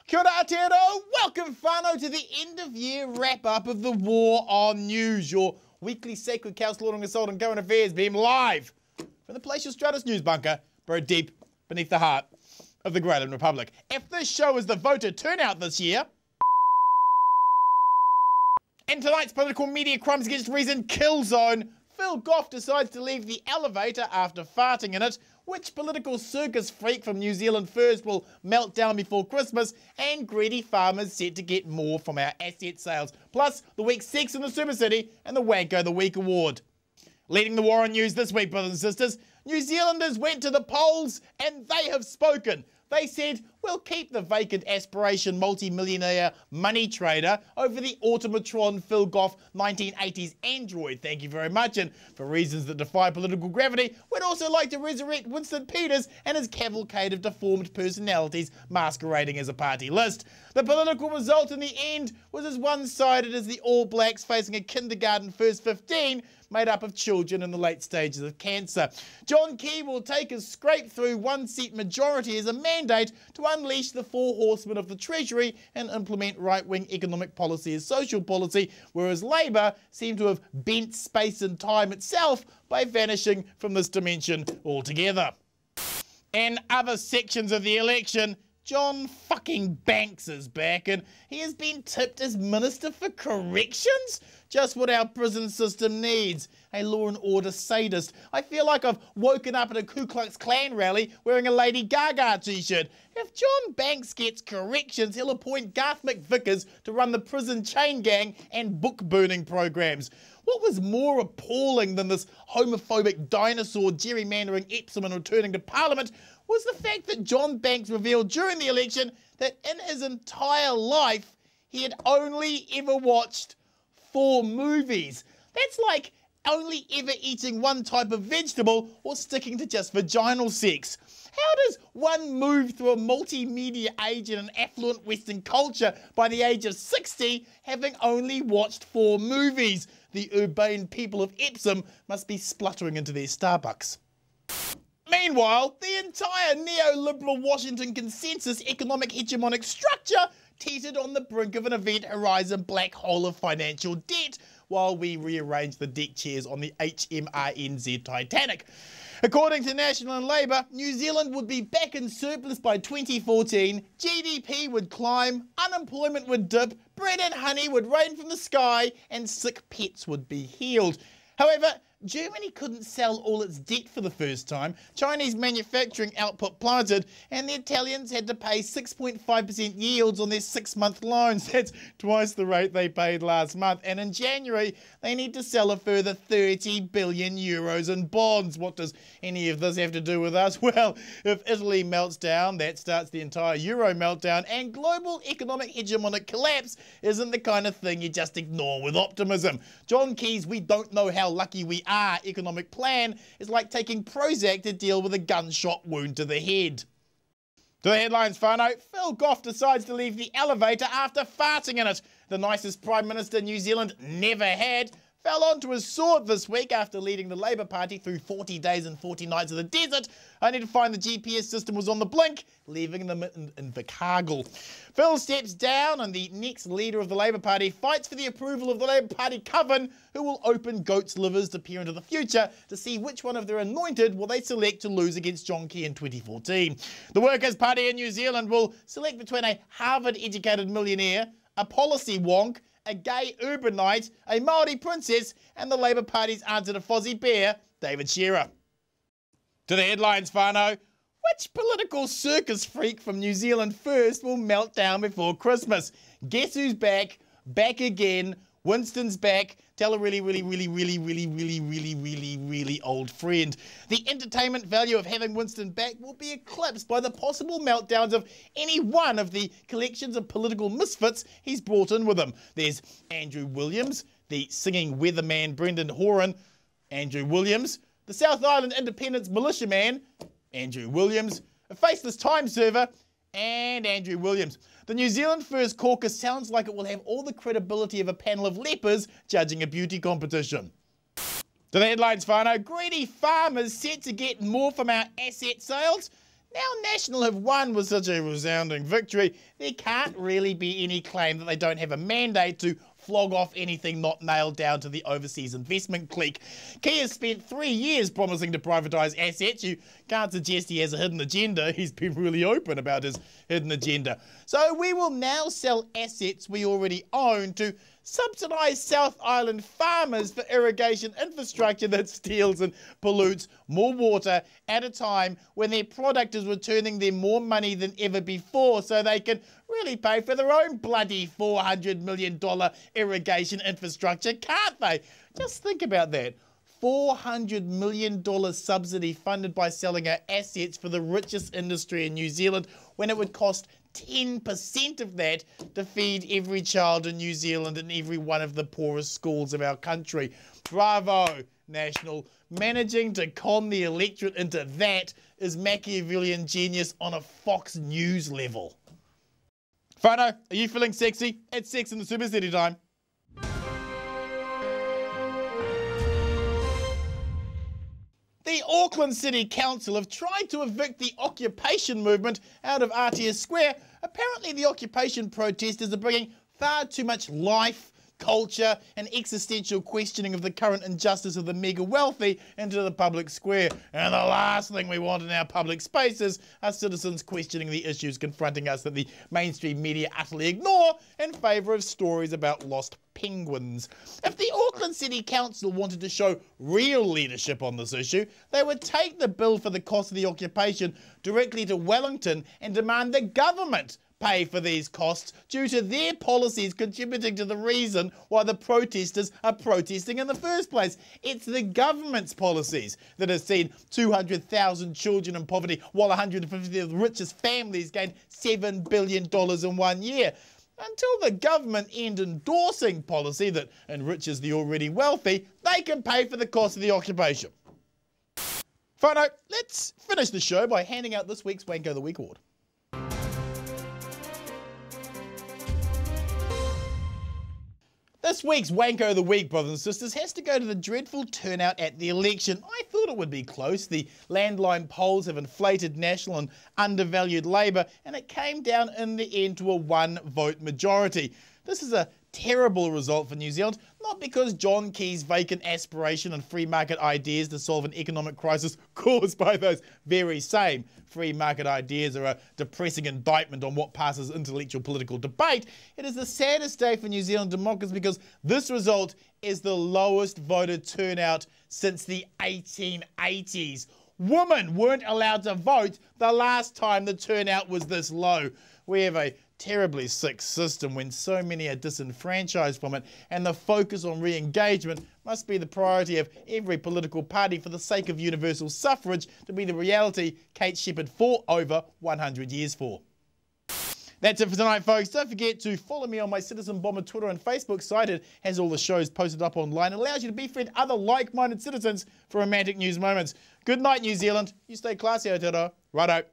Kia ora Aotearoa, welcome whānau to the end of year wrap up of the War on News, your weekly sacred cow slaughtering, assault and current affairs beam live from the Palatial Stratus News Bunker, buried deep beneath the heart of the Great Republic. If this show is the voter turnout this year, in tonight's political media crimes against reason kill zone, Phil Goff decides to leave the elevator after farting in it. Which political circus freak from New Zealand first will melt down before Christmas? And greedy farmers set to get more from our asset sales. Plus, the week's Sex in the Super City and the Wanko of the Week award. Leading the War on News this week, brothers and sisters, New Zealanders went to the polls and they have spoken. They said, we'll keep the vacant aspiration multi-millionaire money trader over the automatron Phil Goff 1980s android. Thank you very much. And for reasons that defy political gravity, we'd also like to resurrect Winston Peters and his cavalcade of deformed personalities masquerading as a party list. The political result in the end was as one-sided as the All Blacks facing a kindergarten first 15 made up of children in the late stages of cancer. John Key will take his scrape-through one-seat majority as a mandate to unleash the four horsemen of the Treasury and implement right-wing economic policy as social policy, whereas Labour seem to have bent space and time itself by vanishing from this dimension altogether. In other sections of the election, John fucking Banks is back and he has been tipped as Minister for Corrections? Just what our prison system needs. A law and order sadist. I feel like I've woken up at a Ku Klux Klan rally wearing a Lady Gaga t-shirt. If John Banks gets corrections, he'll appoint Garth McVickers to run the prison chain gang and book burning programs. What was more appalling than this homophobic dinosaur gerrymandering Epsom returning to Parliament was the fact that John Banks revealed during the election that in his entire life he had only ever watched 4 movies. That's like only ever eating one type of vegetable or sticking to just vaginal sex. How does one move through a multimedia age in an affluent Western culture by the age of 60 having only watched 4 movies? The urbane people of Epsom must be spluttering into their Starbucks. Meanwhile, the entire neoliberal Washington consensus economic hegemonic structure teetered on the brink of an event horizon black hole of financial debt while we rearrange the deck chairs on the HMRNZ Titanic. According to National and Labour, New Zealand would be back in surplus by 2014, GDP would climb, unemployment would dip, bread and honey would rain from the sky, and sick pets would be healed. However, Germany couldn't sell all its debt for the first time, Chinese manufacturing output plummeted, and the Italians had to pay 6.5% yields on their 6-month loans. That's twice the rate they paid last month. And in January, they need to sell a further 30 billion euros in bonds. What does any of this have to do with us? Well, if Italy melts down, that starts the entire euro meltdown, and global economic hegemonic collapse isn't the kind of thing you just ignore with optimism. John Key's "we don't know how lucky we are" economic plan is like taking Prozac to deal with a gunshot wound to the head. To the headlines, whānau. Phil Goff decides to leave the elevator after farting in it. The nicest Prime Minister New Zealand never had fell onto his sword this week after leading the Labour Party through 40 days and 40 nights of the desert, only to find the GPS system was on the blink, leaving them in Invercargill. Phil steps down and the next leader of the Labour Party fights for the approval of the Labour Party coven, who will open goats' livers to peer into the future to see which one of their anointed will they select to lose against John Key in 2014. The Workers' Party in New Zealand will select between a Harvard-educated millionaire, a policy wonk, a gay urbanite, a Māori princess, and the Labour Party's answer to Fozzie Bear, David Shearer. To the headlines, whānau. Which political circus freak from New Zealand first will melt down before Christmas? Guess who's back? Back again. Winston's back. Tell a really old friend. The entertainment value of having Winston back will be eclipsed by the possible meltdowns of any one of the collections of political misfits he's brought in with him. There's Andrew Williams, the singing weatherman Brendan Horan, Andrew Williams, the South Island Independence militiaman, Andrew Williams, a faceless time server, and Andrew Williams. The New Zealand First Caucus sounds like it will have all the credibility of a panel of lepers judging a beauty competition. To the headlines, whānau. Greedy farmers set to get more from our asset sales. Now National have won with such a resounding victory, there can't really be any claim that they don't have a mandate to flog off anything not nailed down to the overseas investment clique. Key has spent 3 years promising to privatise assets. You can't suggest he has a hidden agenda. He's been really open about his hidden agenda. So we will now sell assets we already own to subsidise South Island farmers for irrigation infrastructure that steals and pollutes more water at a time when their product is returning them more money than ever before, so they can really pay for their own bloody $400 million irrigation infrastructure, can't they? Just think about that. $400 million subsidy funded by selling our assets for the richest industry in New Zealand, when it would cost 10% of that to feed every child in New Zealand and every one of the poorest schools of our country. Bravo, National. Managing to con the electorate into that is Machiavellian genius on a Fox News level. Whānau, are you feeling sexy? It's Sex in the Super City time. The Auckland City Council have tried to evict the occupation movement out of Aotea Square. Apparently the occupation protesters are bringing far too much life, culture and existential questioning of the current injustice of the mega wealthy into the public square. And the last thing we want in our public spaces are citizens questioning the issues confronting us that the mainstream media utterly ignore in favour of stories about lost penguins. If the Auckland City Council wanted to show real leadership on this issue, they would take the bill for the cost of the occupation directly to Wellington and demand the government pay for these costs due to their policies contributing to the reason why the protesters are protesting in the first place. It's the government's policies that have seen 200,000 children in poverty while 150 of the richest families gained $7 billion in 1 year. Until the government end endorsing policy that enriches the already wealthy, they can pay for the cost of the occupation. Whānau, let's finish the show by handing out this week's Wanko of the Week award. This week's Wanko of the Week, brothers and sisters, has to go to the dreadful turnout at the election. I thought it would be close. The landline polls have inflated National and undervalued Labour, and it came down in the end to a one-vote majority. This is a terrible result for New Zealand, not because John Key's vacant aspiration and free market ideas to solve an economic crisis caused by those very same free market ideas are a depressing indictment on what passes intellectual political debate. It is the saddest day for New Zealand democracy because this result is the lowest voter turnout since the 1880s. Women weren't allowed to vote the last time the turnout was this low. We have a terribly sick system when so many are disenfranchised from it, and the focus on re-engagement must be the priority of every political party for the sake of universal suffrage to be the reality Kate Shepherd fought over 100 years for. That's it for tonight, folks. Don't forget to follow me on my Citizen Bomber Twitter and Facebook site. It has all the shows posted up online. It allows you to befriend other like-minded citizens for romantic news moments. Good night, New Zealand. You stay classy, Aotearoa. Righto.